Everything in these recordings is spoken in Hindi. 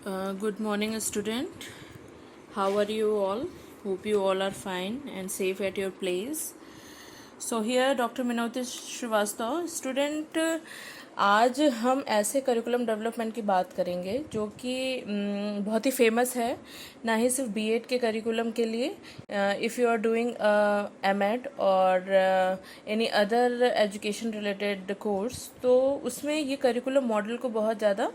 Good morning, student. How are you all? Hope you all are fine and safe at your place. So here Dr. Minoti Shrivastava, student. आज हम ऐसे करिकुलम डेवलपमेंट की बात करेंगे जो कि बहुत ही फेमस है, ना ही सिर्फ बीएड के करिकुलम के लिए. If you are doing MEd और any other education related course, तो उसमें ये करिकुलम मॉडल को बहुत ज़्यादा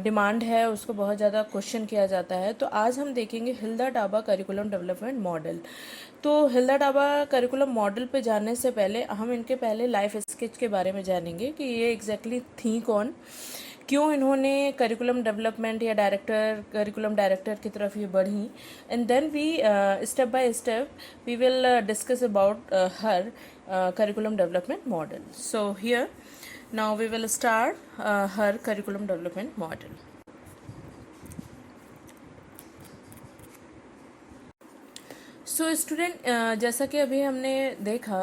डिमांड है, उसको बहुत ज़्यादा क्वेश्चन किया जाता है. तो आज हम देखेंगे हिल्दा डाबा करिकुलम डेवलपमेंट मॉडल. तो हिल्दा डाबा करिकुलम मॉडल पे जानने से पहले हम इनके पहले लाइफ स्केच के बारे में जानेंगे कि ये एग्जैक्टली थी कौन, क्यों इन्होंने करिकुलम डेवलपमेंट या करिकुलम डायरेक्टर की तरफ ये बढ़ी. And then we step by step we will discuss about her curriculum development model. So here now we will start her curriculum development model. So student, जैसा कि अभी हमने देखा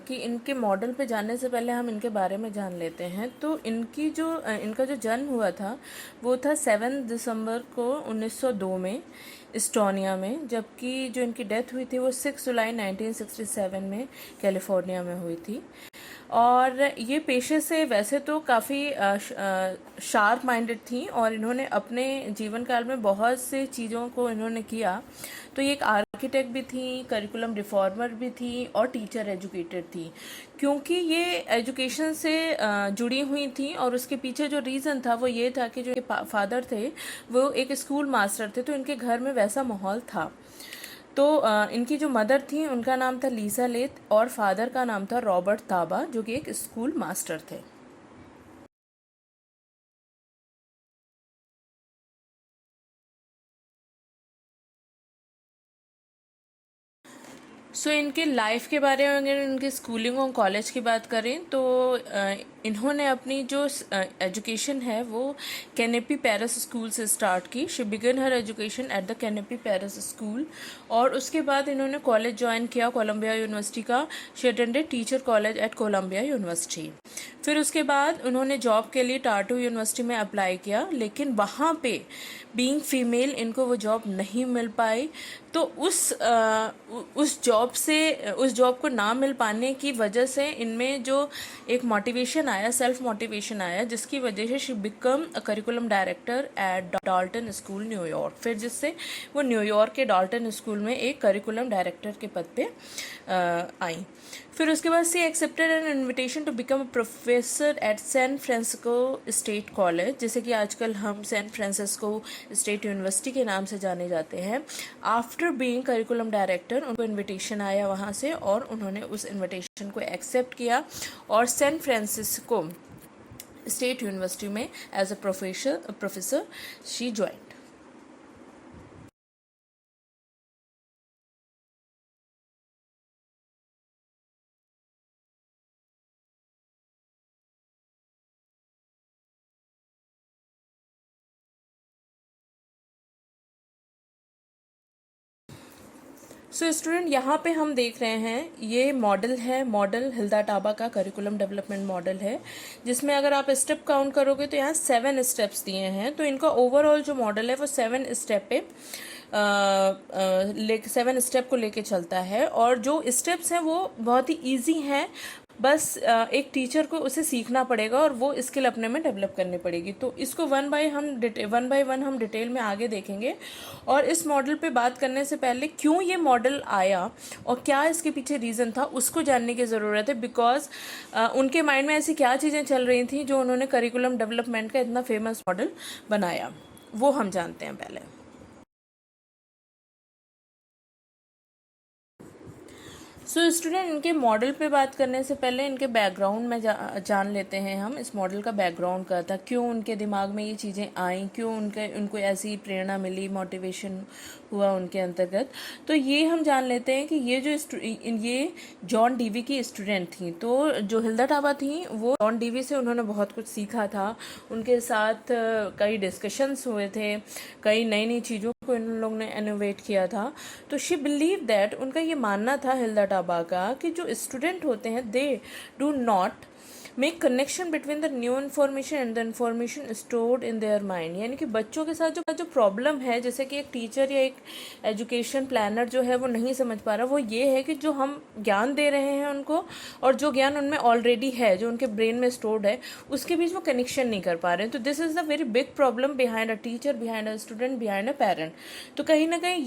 कि इनके मॉडल पे जानने से पहले हम इनके बारे में जान लेते हैं. तो इनका जो जन्म हुआ था वो था 7 दिसंबर को 1902 में इस्टोनिया में, जबकि जो इनकी डेथ हुई थी वो 6 जुलाई 1967 में कैलिफोर्निया में हुई थी. और ये पेशे से वैसे तो काफ़ी शार्प माइंडेड थी और इन्होंने अपने जीवन काल में बहुत से चीज़ों को इन्होंने किया. तो ये एक आर्किटेक्ट भी थी, करिकुलम रिफॉर्मर भी थी और टीचर एजुकेटेड थी, क्योंकि ये एजुकेशन से जुड़ी हुई थी. और उसके पीछे जो रीज़न था वो ये था कि जो इनके फादर थे वो एक स्कूल मास्टर थे, तो इनके घर में वैसा माहौल था. तो इनकी जो मदर थी उनका नाम था लीसा लेथ और फादर का नाम था रॉबर्ट ताबा, जो कि एक स्कूल मास्टर थे. सो इनके लाइफ के बारे में अगर इनकी स्कूलिंग और कॉलेज की बात करें तो इन्होंने अपनी जो एजुकेशन है वो कैनेपी पेरिस स्कूल से स्टार्ट की. She began her education at the Kanepi parish school. और उसके बाद इन्होंने कॉलेज ज्वाइन किया कोलंबिया यूनिवर्सिटी का. She attended teacher college at Columbia University. फिर उसके बाद उन्होंने जॉब के लिए टाटू यूनिवर्सिटी में अप्लाई किया, लेकिन वहाँ पे बीइंग फीमेल इनको वो जॉब नहीं मिल पाई. तो उस जॉब को ना मिल पाने की वजह से इनमें जो एक मोटिवेशन आया, सेल्फ मोटिवेशन आया, जिसकी वजह से she become a curriculum director at Dalton school New York. फिर जिससे वो न्यूयॉर्क के डाल्टन स्कूल में एक करिकुलम डायरेक्टर के पद पे आई. फिर उसके बाद she accepted an invitation to become a professor at San Francisco State College, जैसे कि आजकल हम सैन फ्रांसिस्को स्टेट यूनिवर्सिटी के नाम से जाने जाते हैं. आफ्टर बीइंग करिकुलम डायरेक्टर उनको इन्विटेशन आया वहाँ से और उन्होंने उस इन्विटेशन को एक्सेप्ट किया और सैन फ्रांसिस्को स्टेट यूनिवर्सिटी में as a professor she join. So student, यहाँ पे हम देख रहे हैं ये मॉडल है, मॉडल हिल्दा टाबा का करिकुलम डेवलपमेंट मॉडल है, जिसमें अगर आप स्टेप काउंट करोगे तो यहाँ 7 स्टेप्स दिए हैं. तो इनका ओवरऑल जो मॉडल है वो 7 स्टेप पे 7 स्टेप को लेके चलता है. और जो स्टेप्स हैं वो बहुत ही ईजी हैं, बस एक टीचर को उसे सीखना पड़ेगा और वो स्किल अपने में डेवलप करनी पड़ेगी. तो इसको वन बाय वन हम डिटेल में आगे देखेंगे. और इस मॉडल पे बात करने से पहले क्यों ये मॉडल आया और क्या इसके पीछे रीज़न था उसको जानने की ज़रूरत है, बिकॉज उनके माइंड में ऐसी क्या चीज़ें चल रही थी जो उन्होंने करिकुलम डेवलपमेंट का इतना फेमस मॉडल बनाया, वो हम जानते हैं पहले. सो स्टूडेंट, इनके मॉडल पे बात करने से पहले इनके बैकग्राउंड में जान लेते हैं हम इस मॉडल का बैकग्राउंड क्या था, क्यों उनके दिमाग में ये चीज़ें आईं, क्यों उनको ऐसी प्रेरणा मिली, मोटिवेशन हुआ उनके अंतर्गत. तो ये हम जान लेते हैं कि ये जॉन डीवी की स्टूडेंट थी. तो जो हिल्दा टाबा थी वो जॉन डीवी से उन्होंने बहुत कुछ सीखा था. उनके साथ कई डिस्कशंस हुए थे, कई नई नई चीज़ों को इन लोगों ने इनोवेट किया था. तो शी बिलीव दैट, उनका ये मानना था हिल्दा टाबा का कि जो स्टूडेंट होते हैं they do not make connection between the new information and the information stored in their mind. यानी कि बच्चों के साथ जो प्रॉब्लम है, जैसे कि एक टीचर या एक एजुकेशन प्लानर जो है वो नहीं समझ पा रहा, वो ये है कि जो हम ज्ञान दे रहे हैं उनको और जो ज्ञान उनमें ऑलरेडी है, जो उनके ब्रेन में स्टोर्ड है, उसके बीच वो कनेक्शन नहीं कर पा रहे हैं। तो this is the very big problem behind a teacher, behind a student, behind a parent. तो कहीं ना कहीं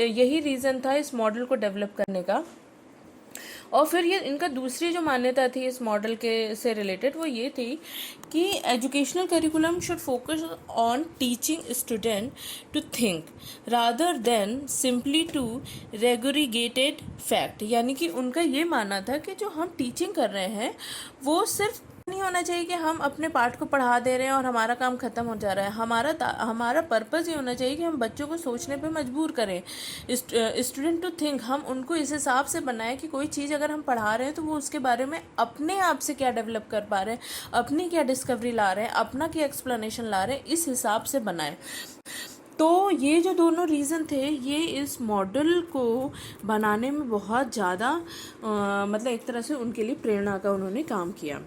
यही रीज़न था इस मॉडल को डेवलप करने का। और फिर ये इनका दूसरी जो मान्यता थी इस मॉडल के से रिलेटेड, वो ये थी कि educational curriculum should focus on teaching student to think rather than simply to regurgitated fact. यानी कि उनका ये मानना था कि जो हम टीचिंग कर रहे हैं वो सिर्फ नहीं होना चाहिए कि हम अपने पाठ को पढ़ा दे रहे हैं और हमारा काम खत्म हो जा रहा है। हमारा पर्पस ये होना चाहिए कि हम बच्चों को सोचने पे मजबूर करें, स्टूडेंट टू थिंक। हम उनको इस हिसाब से बनाएं कि कोई चीज़ अगर हम पढ़ा रहे हैं तो वो उसके बारे में अपने आप से क्या डेवलप कर पा रहे हैं, अपनी क्या डिस्कवरी ला रहे हैं, अपना क्या एक्सप्लेनेशन ला रहे हैं, इस हिसाब से बनाएं। तो ये जो दोनों रीज़न थे, ये इस मॉडल को बनाने में बहुत ज़्यादा मतलब एक तरह से उनके लिए प्रेरणा का उन्होंने काम किया।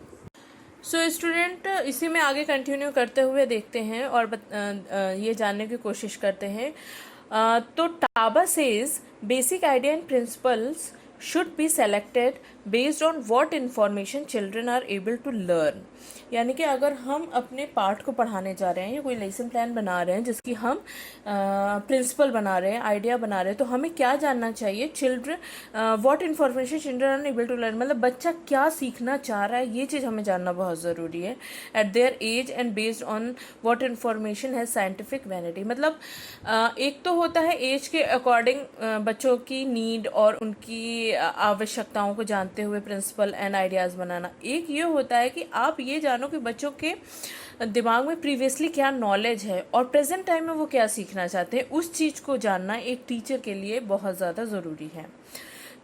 सो स्टूडेंट इसी में आगे कंटिन्यू करते हुए देखते हैं और ये जानने की कोशिश करते हैं। तो Taba says basic idea and principles should be selected based on what information children are able to learn। यानी कि अगर हम अपने पाठ को पढ़ाने जा रहे हैं या कोई लेसन प्लान बना रहे हैं जिसकी हम प्रिंसिपल बना रहे हैं, आइडिया बना रहे हैं, तो हमें क्या जानना चाहिए, what information children are able to learn, मतलब बच्चा क्या सीखना चाह रहा है, ये चीज़ हमें जानना बहुत ज़रूरी है at their age and based on what information है साइंटिफिक वैनिटी। मतलब एक तो होता है एज के अकॉर्डिंग बच्चों की नीड और उनकी आवश्यकताओं को जानते हुए प्रिंसिपल एंड आइडियाज़ बनाना। एक ये होता है कि आप ये जानो कि बच्चों के दिमाग में प्रीवियसली क्या नॉलेज है और प्रेजेंट टाइम में वो क्या सीखना चाहते हैं, उस चीज़ को जानना एक टीचर के लिए बहुत ज़्यादा ज़रूरी है।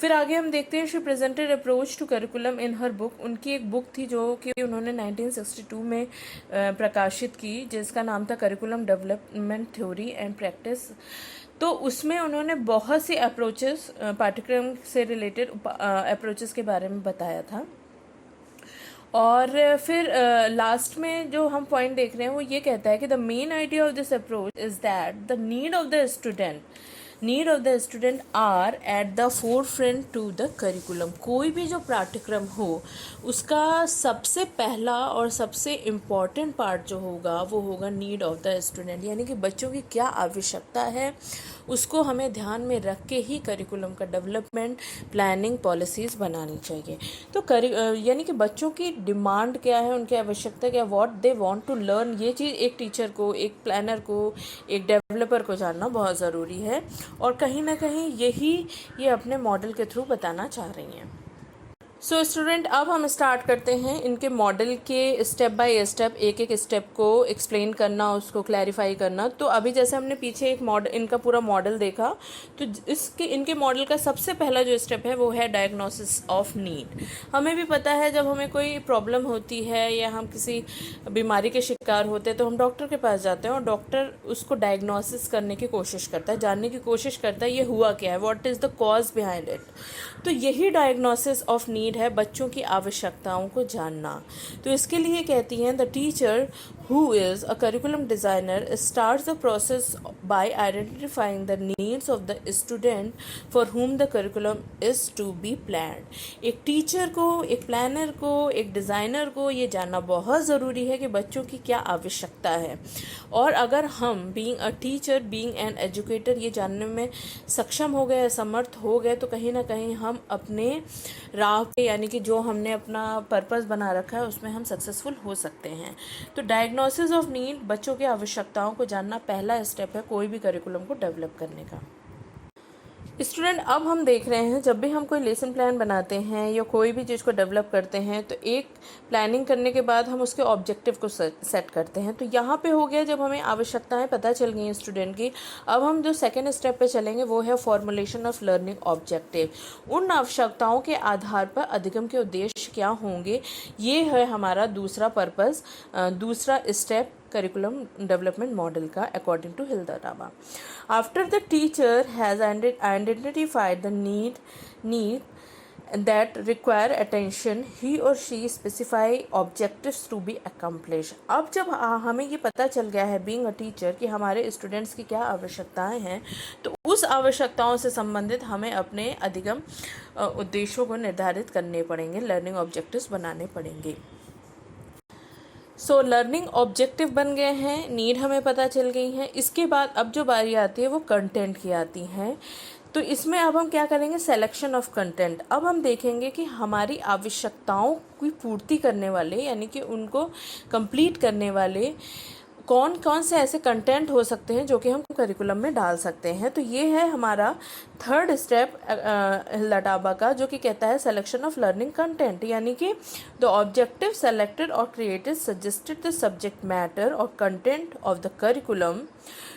फिर आगे हम देखते हैं she presented approach to curriculum in her book. उनकी एक बुक थी जो कि उन्होंने 1962 में प्रकाशित की, जिसका नाम था curriculum development theory and practice. तो उसमें उन्होंने बहुत सी अप्रोचेस, पाठ्यक्रम से रिलेटेड अप्रोचेस के बारे में बताया था। और फिर लास्ट में जो हम पॉइंट देख रहे हैं वो ये कहता है कि the main idea of this approach is that the need of the student are at the forefront to the curriculum. कोई भी जो पाठ्यक्रम हो उसका सबसे पहला और सबसे इम्पॉर्टेंट पार्ट जो होगा वो होगा नीड ऑफ द स्टूडेंट। यानी कि बच्चों की क्या आवश्यकता है उसको हमें ध्यान में रख के ही करिकुलम का डेवलपमेंट, प्लानिंग, पॉलिसीज़ बनानी चाहिए। तो यानी कि बच्चों की डिमांड क्या है, उनकी आवश्यकता क्या, what they want to learn, ये चीज़ एक टीचर को, एक प्लानर को, एक डेवलपर को जानना बहुत ज़रूरी है। और कहीं ना कहीं ये अपने मॉडल के थ्रू बताना चाह रही हैं। सो स्टूडेंट, अब हम स्टार्ट करते हैं इनके मॉडल के स्टेप बाय स्टेप, एक एक स्टेप को एक्सप्लेन करना, उसको क्लैरिफाई करना। तो अभी जैसे हमने पीछे एक मॉडल, इनका पूरा मॉडल देखा, तो इनके मॉडल का सबसे पहला जो स्टेप है वो है डायग्नोसिस ऑफ नीड। हमें भी पता है जब हमें कोई प्रॉब्लम होती है या हम किसी बीमारी के शिकार होते हैं तो हम डॉक्टर के पास जाते हैं और डॉक्टर उसको डायग्नोसिस करने की कोशिश करता है, जानने की कोशिश करता है ये हुआ क्या है, what is the cause behind it. तो यही डायग्नोसिस ऑफ नीड है, बच्चों की आवश्यकताओं को जानना। तो इसके लिए कहती हैं the teacher who is a curriculum designer starts the process by identifying the needs of the student for whom the curriculum is to be planned। एक टीचर को, एक प्लानर को, एक डिज़ाइनर को ये जानना बहुत ज़रूरी है कि बच्चों की क्या आवश्यकता है। और अगर हम being a teacher, being an educator ये जानने में सक्षम हो गए, समर्थ हो गए, तो कहीं ना कहीं हम अपने राह पे, यानी कि जो हमने अपना पर्पस बना रखा है उसमें हम सक्सेसफुल हो सकते हैं। तो डायग्नोसिस ऑफ नीड, बच्चों की आवश्यकताओं को जानना पहला स्टेप है कोई भी करिकुलम को डेवलप करने का। स्टूडेंट, अब हम देख रहे हैं जब भी हम कोई लेसन प्लान बनाते हैं या कोई भी चीज़ को डेवलप करते हैं तो एक प्लानिंग करने के बाद हम उसके ऑब्जेक्टिव को सेट करते हैं। तो यहाँ पे हो गया, जब हमें आवश्यकताएं पता चल गई हैं स्टूडेंट की, अब हम जो सेकेंड स्टेप पे चलेंगे वो है फॉर्मुलेशन ऑफ लर्निंग ऑब्जेक्टिव। उन आवश्यकताओं के आधार पर अधिगम के उद्देश्य क्या होंगे, ये है हमारा दूसरा पर्पस, दूसरा स्टेप curriculum development model का according to Hilda Rama। After the teacher has identified the need that require attention, he or she specify objectives to be accomplished. अब जब हमें ये पता चल गया है being a teacher कि हमारे स्टूडेंट्स की क्या आवश्यकताएं हैं, तो उस आवश्यकताओं से संबंधित हमें अपने अधिगम उद्देश्यों को निर्धारित करने पड़ेंगे, लर्निंग ऑब्जेक्टिव्स बनाने पड़ेंगे. सो लर्निंग ऑब्जेक्टिव बन गए हैं, नीड हमें पता चल गई है. इसके बाद अब जो बारी आती है वो कंटेंट की आती है. तो इसमें अब हम क्या करेंगे, सिलेक्शन ऑफ कंटेंट. अब हम देखेंगे कि हमारी आवश्यकताओं की पूर्ति करने वाले यानी कि उनको कंप्लीट करने वाले कौन कौन से ऐसे कंटेंट हो सकते हैं जो कि हम करिकुलम में डाल सकते हैं. तो ये है हमारा थर्ड स्टेप लटाबा का, जो कि कहता है सिलेक्शन ऑफ लर्निंग कंटेंट, यानी कि द ऑब्जेक्टिव सेलेक्टेड और created suggested the subject matter और content of the curriculum.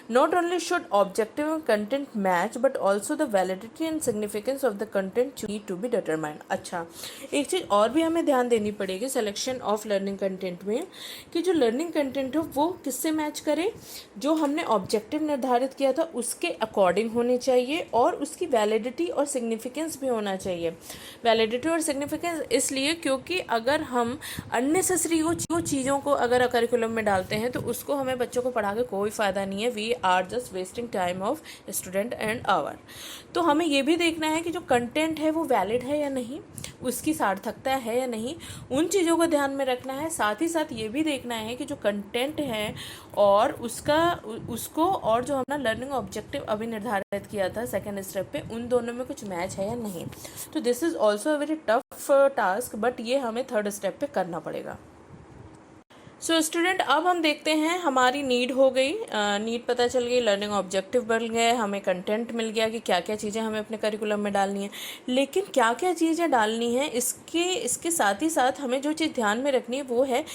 Not only should objective and content match, but also the validity and significance of the content need to be determined. अच्छा, एक चीज़ और भी हमें ध्यान देनी पड़ेगी सिलेक्शन ऑफ लर्निंग कंटेंट में, कि जो लर्निंग कंटेंट हो वो किससे मैच करे, जो हमने ऑब्जेक्टिव निर्धारित किया था उसके अकॉर्डिंग होने चाहिए, और उसकी वैलिडिटी और सिग्निफिकेंस भी होना चाहिए. वैलिडिटी और सिग्निफिकेंस इसलिए क्योंकि अगर हम अननेसेसरी वो चीज़ों को अगर करिकुलम में डालते हैं तो उसको हमें बच्चों को पढ़ा के कोई फ़ायदा नहीं है. We are just wasting time of student and our. तो हमें ये भी देखना है कि जो कंटेंट है वो वैलिड है या नहीं, उसकी सार्थकता है या नहीं, उन चीज़ों को ध्यान में रखना है. साथ ही साथ ये भी देखना है कि जो कंटेंट है और उसको और जो हमने लर्निंग ऑब्जेक्टिव अभी निर्धारित किया था सेकेंड स्टेप पे, उन दोनों में कुछ मैच है या नहीं. तो this is also a very tough task, but ये हमें थर्ड स्टेप पे करना पड़ेगा. सो स्टूडेंट, अब हम देखते हैं हमारी नीड हो गई, नीड पता चल गई, लर्निंग ऑब्जेक्टिव बन गए, हमें कंटेंट मिल गया कि क्या क्या चीज़ें हमें अपने करिकुलम में डालनी है. लेकिन क्या क्या चीज़ें डालनी है, इसके साथ ही साथ हमें जो चीज़ ध्यान में रखनी है वो है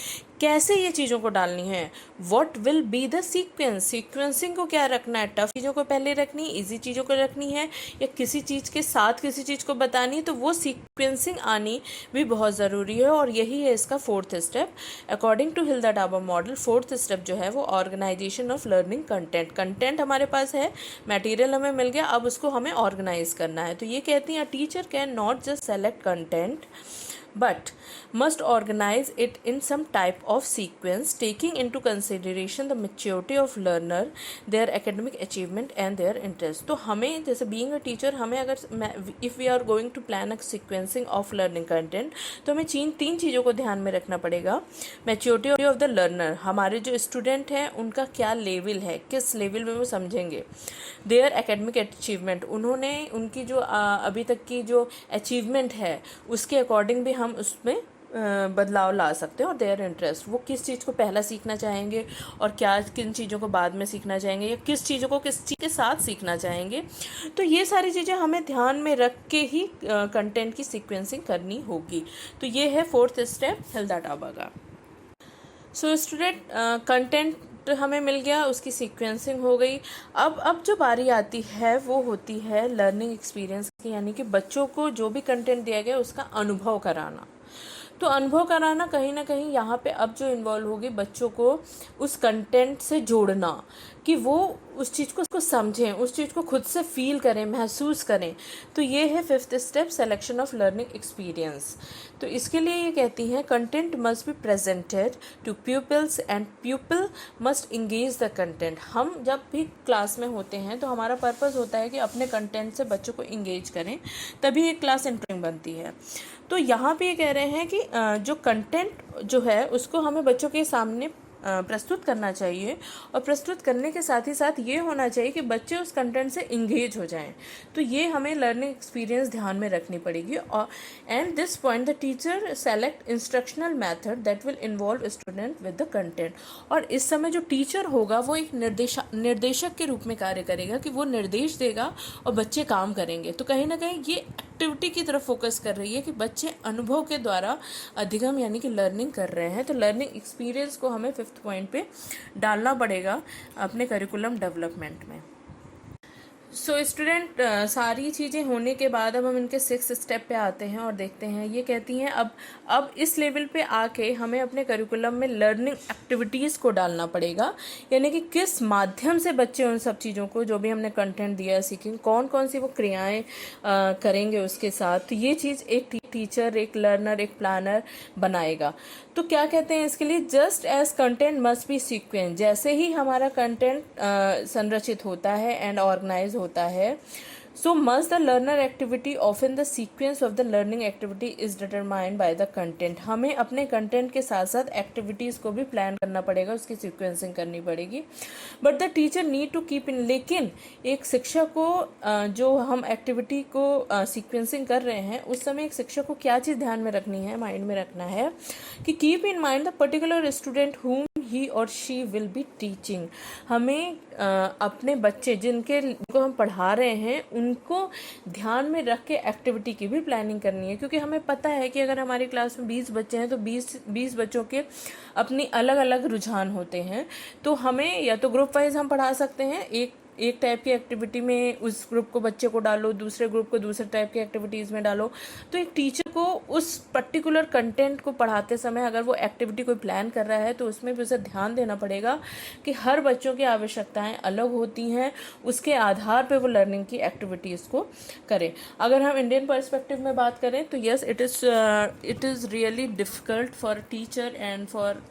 कैसे ये चीज़ों को डालनी है. What will be the sequence, sequencing को क्या रखना है, टफ चीज़ों को पहले रखनी, इजी चीज़ों को रखनी है, या किसी चीज़ के साथ किसी चीज़ को बतानी है. तो वो सीक्वेंसिंग आनी भी बहुत ज़रूरी है, और यही है इसका fourth step. According to Hilda Taba model, fourth step जो है वो organization of learning content. Content हमारे पास है, मटेरियल हमें मिल गया, अब उसको हमें ऑर्गेनाइज करना है. तो ये कहती हैं teacher can not just select content but must organize it in some type of sequence taking into consideration the maturity of learner, their academic achievement and their interest. तो हमें जैसे being a teacher, हमें अगर if we are going to plan a sequencing of learning content, तो हमें तीन चीज़ों को ध्यान में रखना पड़ेगा. maturity of the learner, हमारे जो स्टूडेंट हैं उनका क्या लेवल है, किस लेवल में वो समझेंगे. their academic achievement, उनकी जो अभी तक की जो अचीवमेंट है उसके अकॉर्डिंग भी हम उसमें बदलाव ला सकते हैं. और देयर इंटरेस्ट, वो किस चीज़ को पहला सीखना चाहेंगे और किन चीज़ों को बाद में सीखना चाहेंगे, या किस चीज़ों को किस चीज़ के साथ सीखना चाहेंगे. तो ये सारी चीज़ें हमें ध्यान में रख के ही कंटेंट की सीक्वेंसिंग करनी होगी. तो ये है फोर्थ स्टेप हिल द डाबा का. सो स्टूडेंट, कंटेंट हमें मिल गया, उसकी सीक्वेंसिंग हो गई. अब जो बारी आती है वो होती है लर्निंग एक्सपीरियंस की, यानी कि बच्चों को जो भी कंटेंट दिया गया उसका अनुभव कराना. तो अनुभव कराना कहीं ना कहीं यहाँ पे अब जो इन्वॉल्व होगी बच्चों को उस कंटेंट से जोड़ना, कि वो उस चीज़ को समझें, उस चीज़ को खुद से फील करें, महसूस करें. तो ये है fifth step, selection of learning experience. तो इसके लिए ये कहती हैं content must be presented to pupils and people must engage the content. हम जब भी क्लास में होते हैं तो हमारा पर्पज़ होता है कि अपने कंटेंट से बच्चों को इंगेज करें, तभी एक क्लास इंटरेस्टिंग बनती है. तो यहाँ पे ये कह रहे हैं कि जो कंटेंट जो है उसको हमें बच्चों के सामने प्रस्तुत करना चाहिए, और प्रस्तुत करने के साथ ही साथ ये होना चाहिए कि बच्चे उस कंटेंट से इंगेज हो जाएं. तो ये हमें लर्निंग एक्सपीरियंस ध्यान में रखनी पड़ेगी. और and this point the teacher select instructional method that will involve student with the content. और इस समय जो टीचर होगा वो एक निर्देशक के रूप में कार्य करेगा, कि वो निर्देश देगा और बच्चे काम करेंगे. तो कहीं ना कहीं ये एक्टिविटी की तरफ फोकस कर रही है कि बच्चे अनुभव के द्वारा अधिगम यानी कि लर्निंग कर रहे हैं. तो लर्निंग एक्सपीरियंस को हमें फिफ्थ पॉइंट पे डालना पड़ेगा अपने करिकुलम डेवलपमेंट में. सो स्टूडेंट सारी चीज़ें होने के बाद अब हम इनके 6th स्टेप पे आते हैं और देखते हैं। ये कहती हैं अब इस लेवल पे आके हमें अपने करिकुलम में लर्निंग एक्टिविटीज़ को डालना पड़ेगा, यानी कि किस माध्यम से बच्चे उन सब चीज़ों को, जो भी हमने कंटेंट दिया है सीखेंगे, कौन कौन सी वो क्रियाएं करेंगे उसके साथ। तो ये चीज़ एक टीचर, एक लर्नर, एक प्लानर बनाएगा। तो क्या कहते हैं इसके लिए, just as content must be sequence, जैसे ही हमारा कंटेंट संरचित होता है एंड ऑर्गेनाइज होता है, सो must the learner activity often the sequence of the learning activity is determined by the content. हमें अपने कंटेंट के साथ साथ एक्टिविटीज़ को भी प्लान करना पड़ेगा, उसकी सीक्वेंसिंग करनी पड़ेगी। But the teacher need to keep in, लेकिन एक शिक्षक को जो हम एक्टिविटी को सीक्वेंसिंग कर रहे हैं उस समय एक शिक्षक को क्या चीज़ ध्यान में रखनी है, माइंड में रखना है कि keep in mind the particular student whom ही और शी विल बी टीचिंग। हमें अपने बच्चे जिनको हम पढ़ा रहे हैं उनको ध्यान में रख के एक्टिविटी की भी प्लानिंग करनी है, क्योंकि हमें पता है कि अगर हमारी क्लास में 20 बच्चे हैं तो 20 बच्चों के अपनी अलग अलग रुझान होते हैं। तो हमें या तो ग्रुप वाइज हम पढ़ा सकते हैं, एक टाइप की एक्टिविटी में उस ग्रुप को बच्चे को डालो, दूसरे ग्रुप को दूसरे टाइप की एक्टिविटीज़ में डालो। तो एक टीचर को उस पर्टिकुलर कंटेंट को पढ़ाते समय अगर वो एक्टिविटी कोई प्लान कर रहा है तो उसमें भी उसे ध्यान देना पड़ेगा कि हर बच्चों की आवश्यकताएं अलग होती हैं, उसके आधार पे वो लर्निंग की एक्टिविटीज़ को करें। अगर हम इंडियन पर्सपेक्टिव में बात करें तो yes, it is really difficult for teacher and for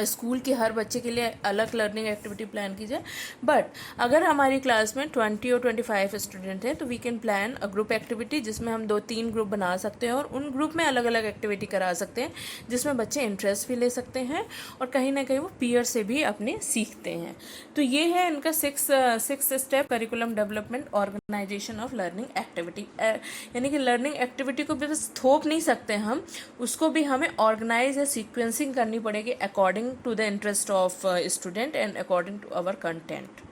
school की हर बच्चे के लिए अलग लर्निंग एक्टिविटी प्लान की जाए। बट अगर हमारी क्लास में 20 और 25 स्टूडेंट हैं तो we can plan a group activity, जिसमें हम 2-3 ग्रुप बना सकते हैं और उन ग्रुप में अलग अलग एक्टिविटी करा सकते हैं, जिसमें बच्चे इंटरेस्ट भी ले सकते हैं और कहीं ना कहीं वो पीयर से भी अपने सीखते हैं। तो ये है इनका 6 step curriculum development organization of learning activity. यानी कि लर्निंग एक्टिविटी को भी बस थोप नहीं सकते हम, उसको भी हमें ऑर्गेनाइज या सीक्वेंसिंग करनी पड़ेगी according to the interest of student and according to our content।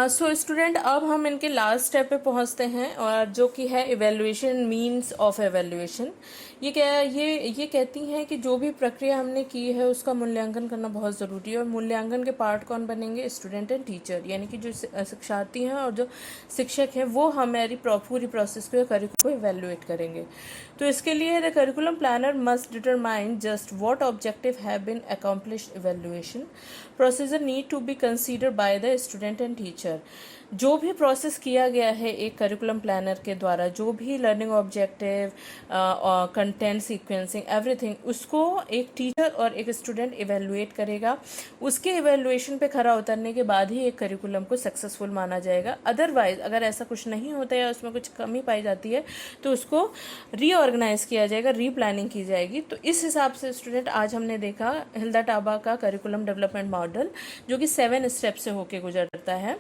So student, अब हम इनके लास्ट स्टेप पे पहुंचते हैं और जो कि है इवेल्युएशन, मीन्स ऑफ एवेल्युएशन। ये कहती हैं कि जो भी प्रक्रिया हमने की है उसका मूल्यांकन करना बहुत ज़रूरी है। और मूल्यांकन के पार्ट कौन बनेंगे, स्टूडेंट एंड टीचर, यानी कि जो शिक्षार्थी हैं और जो शिक्षक हैं वो हमारी पूरी प्रोसेस को, करिकुलम को इवेल्युएट करेंगे। तो इसके लिए the curriculum planner must determine just what objective have been accomplished evaluation procedure need to be consider by the student and teacher. जो भी प्रोसेस किया गया है एक करिकुलम प्लानर के द्वारा, जो भी learning objective, content sequencing, everything, उसको एक टीचर और एक स्टूडेंट इवेल्युएट करेगा। उसके इवेल्युएशन पे खरा उतरने के बाद ही एक करिकुलम को सक्सेसफुल माना जाएगा। अदरवाइज अगर ऐसा कुछ नहीं होता है या उसमें कुछ कमी पाई जाती है तो उसको रीऑर्गेनाइज किया जाएगा, रीप्लानिंग की जाएगी। तो इस हिसाब से स्टूडेंट आज हमने देखा हिल्दा टाबा का करिकुलम डेवलपमेंट मॉडल, जो कि 7 स्टेप से होके गुजरता है।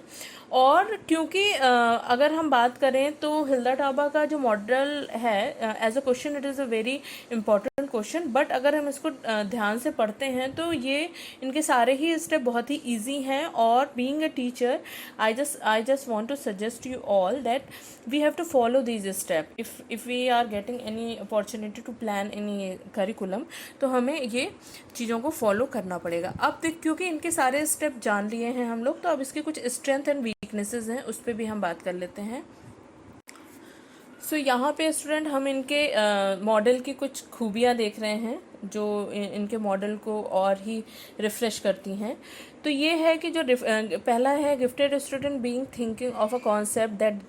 और क्योंकि अगर हम बात करें तो हिल्दा टाबा का जो मॉडल है, as a question it is a very important question, but अगर हम इसको ध्यान से पढ़ते हैं तो ये इनके सारे ही स्टेप बहुत ही इजी हैं। और being a teacher I just want to suggest you all that we have to follow these step if we are getting any opportunity to plan any curriculum, तो हमें ये चीज़ों को फॉलो करना पड़ेगा। अब क्योंकि इनके सारे स्टेप जान लिए हैं हम लोग, तो अब इसके कुछ स्ट्रेंथ एंड वीकनेसेस हैं, उस पर भी हम बात कर लेते हैं। सो यहाँ पे स्टूडेंट हम इनके मॉडल की कुछ खूबियाँ देख रहे हैं जो इनके मॉडल को और ही रिफ्रेश करती हैं। तो ये है कि जो पहला है, gifted student being thinking of a concept that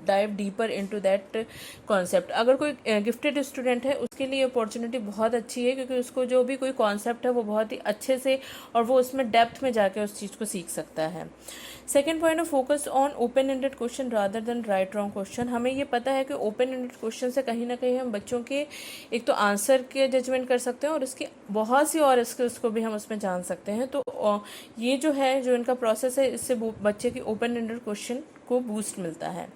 dive deeper into that concept. अगर कोई गिफ्टेड स्टूडेंट है उसके लिए अपॉर्चुनिटी बहुत अच्छी है, क्योंकि उसको जो भी कोई कॉन्सेप्ट है वो बहुत ही अच्छे से और वो उसमें डेप्थ में जाके उस चीज़ को सीख सकता है। Second point of focus on open ended question rather than right wrong question. हमें ये पता है कि ओपन एंडेड क्वेश्चन से कहीं ना कहीं हम बच्चों के एक तो आंसर के जजमेंट कर सकते हैं और इसकी बहुत सी और स्किल्स को भी हम उसमें जान सकते हैं। तो ये जो है, जो इनका प्रोसेस है, इससे बच्चे की ओपन एंडेड क्वेश्चन को बूस्ट मिलता है।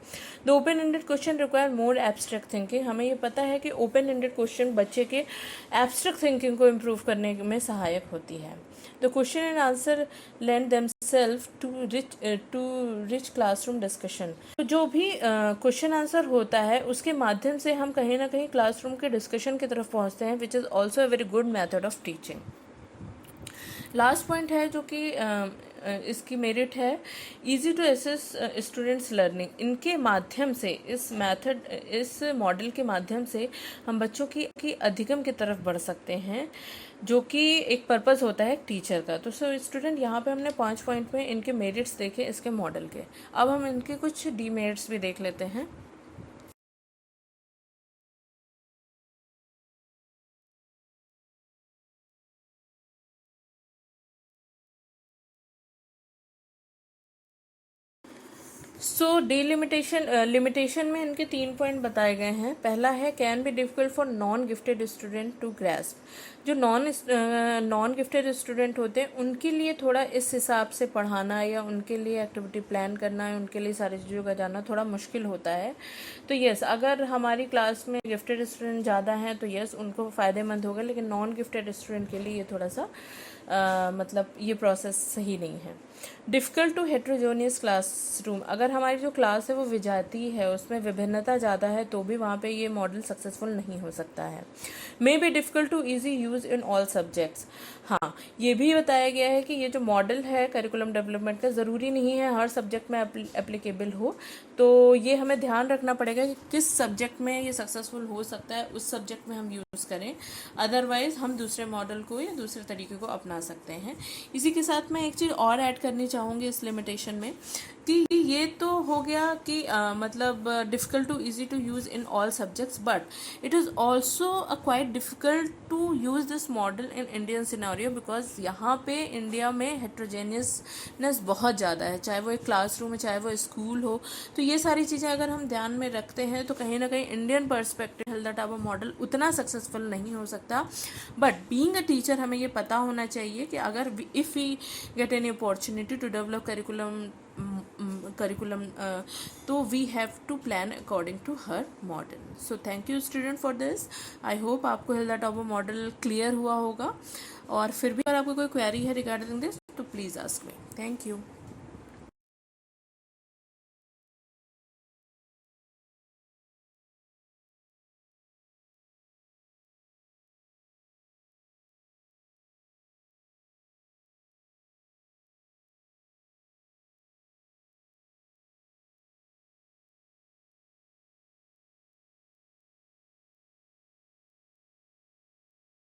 The open ended question require more abstract thinking. हमें ये पता है कि ओपन एंडेड क्वेश्चन बच्चे के एब्स्ट्रैक्ट थिंकिंग को इम्प्रूव करने में सहायक होती है। The question and answer lend themselves to rich classroom discussion. तो जो भी क्वेश्चन आंसर होता है उसके माध्यम से हम कहीं ना कहीं क्लासरूम के डिस्कशन की तरफ पहुंचते हैं, which is also a very good method of teaching. Last point है जो कि इसकी मेरिट है easy to assess students learning. इनके माध्यम से, इस मॉडल के माध्यम से हम बच्चों की अधिगम की तरफ बढ़ सकते हैं, जो कि एक पर्पस होता है एक टीचर का। तो सो स्टूडेंट, यहाँ पे हमने 5 पॉइंट में इनके मेरिट्स देखे इसके मॉडल के। अब हम इनके कुछ डीमेरिट्स भी देख लेते हैं। सो डिलिमिटेशन लिमिटेशन में इनके 3 पॉइंट बताए गए हैं। पहला है can be difficult for non gifted student to grasp. जो नॉन गिफ्टेड स्टूडेंट होते हैं उनके लिए थोड़ा इस हिसाब से पढ़ाना या उनके लिए एक्टिविटी प्लान करना है, उनके लिए सारी चीज़ों का जानना थोड़ा मुश्किल होता है। तो यस, अगर हमारी क्लास में गिफ्टेड स्टूडेंट ज़्यादा हैं तो यस उनको फ़ायदेमंद होगा, लेकिन नॉन गिफ्टेड स्टूडेंट के लिए ये थोड़ा सा मतलब ये प्रोसेस सही नहीं है। डिफ़िकल्ट टू हेट्रोजोनियस क्लासरूम, अगर हमारी जो क्लास है वो विजातीय है, उसमें विभिन्नता ज़्यादा है, तो भी वहाँ पे ये मॉडल सक्सेसफुल नहीं हो सकता है। May be difficult to easy use in all subjects. हाँ, ये भी बताया गया है कि ये जो मॉडल है करिकुलम डेवलपमेंट का, ज़रूरी नहीं है हर सब्जेक्ट में एप्लीकेबल हो। तो ये हमें ध्यान रखना पड़ेगा कि किस सब्जेक्ट में ये सक्सेसफुल हो सकता है, उस सब्जेक्ट में हम यूज़ करें। अदरवाइज़ हम दूसरे मॉडल को या दूसरे तरीके को अपना सकते हैं। इसी के साथ मैं एक चीज़ और ऐड करनी चाहूँगी इस लिमिटेशन में, कि ये तो हो गया कि मतलब difficult to easy to use in all subjects, but it is also quite difficult to use this model in Indian scenario, because यहाँ पे इंडिया में हेट्रोजेनियसनेस बहुत ज़्यादा है, चाहे वो एक क्लासरूम है, चाहे वो स्कूल हो। तो ये सारी चीज़ें अगर हम ध्यान में रखते हैं तो कहीं ना कहीं Indian perspective health Taba model उतना सक्सेसफुल नहीं हो सकता। बट बीइंग अ टीचर हमें ये पता होना चाहिए कि अगर if we get any opportunity to develop curriculum तो we have to plan according to her model. So thank you student for this. I hope आपको हेल्थ टावर मॉडल क्लियर हुआ होगा, और फिर भी अगर आपको कोई क्वेरी है रिगार्डिंग दिस तो please ask me. Thank you.